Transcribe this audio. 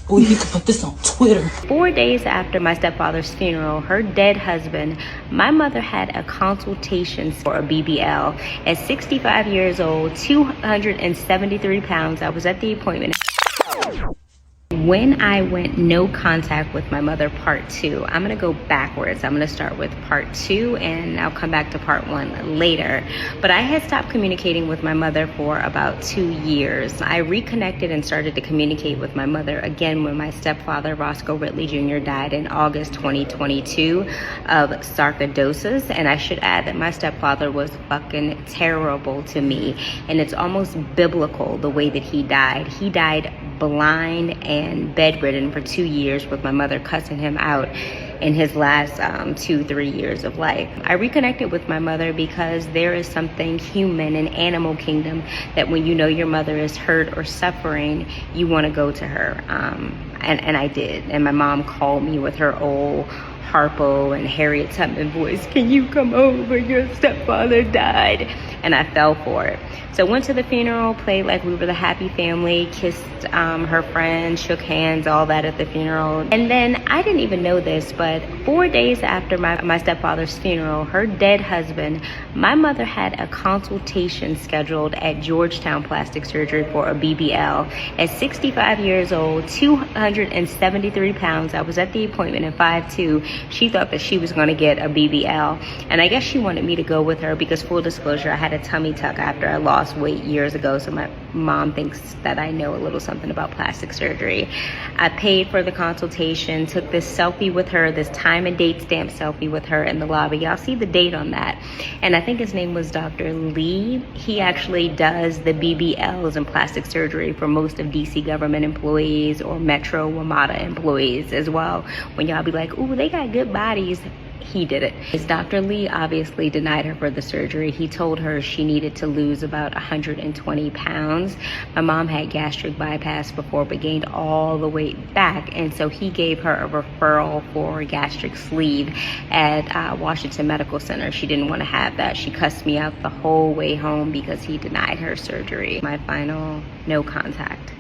Oh, you can put this on Twitter. 4 days after my stepfather's funeral, her dead husband, my mother had a consultation for a BBL. At 65 years old, 273 pounds, I was at the appointment. When I went no contact with my mother, part 2, I'm gonna go backwards. I'm gonna start with part 2 and I'll come back to part 1 later. But I had stopped communicating with my mother for about 2 years. I reconnected and started to communicate with my mother again when my stepfather, Roscoe Ridley Jr., died in August 2022 of sarcoidosis. And I should add that my stepfather was fucking terrible to me. And it's almost biblical the way that he died. He died blind and bedridden for 2 years with my mother cussing him out in his last 2-3 years of life. I reconnected with my mother because there is something human in animal kingdom that when you know your mother is hurt or suffering, you want to go to her. And I did. And my mom called me with her old Harpo and Harriet Tubman voice, "Can you come over? Your stepfather died." And I fell for it. So went to the funeral, played like we were the happy family, kissed her friends, shook hands, all that at the funeral. And then I didn't even know this, but 4 days after my stepfather's funeral, her dead husband, my mother had a consultation scheduled at Georgetown plastic surgery for a BBL. At 65 years old, 273 pounds, I was at the appointment at 5'2". She thought that she was going to get a BBL. And I guess she wanted me to go with her because, full disclosure, I had a tummy tuck after I lost weight years ago, so my mom thinks that I know a little something about plastic surgery. I paid for the consultation, took this selfie with her, this time and date stamp selfie with her in the lobby. Y'all see the date on that. And I think his name was Dr. Lee. He actually does the BBLs and plastic surgery for most of DC government employees or Metro WMATA employees as well. When y'all be like, ooh, they got good bodies, he did it. Dr. Lee obviously denied her for the surgery. He told her she needed to lose about 120 pounds. My mom had gastric bypass before but gained all the weight back, and so he gave her a referral for a gastric sleeve at Washington Medical Center. She didn't want to have that. She cussed me out the whole way home because he denied her surgery. My final no contact.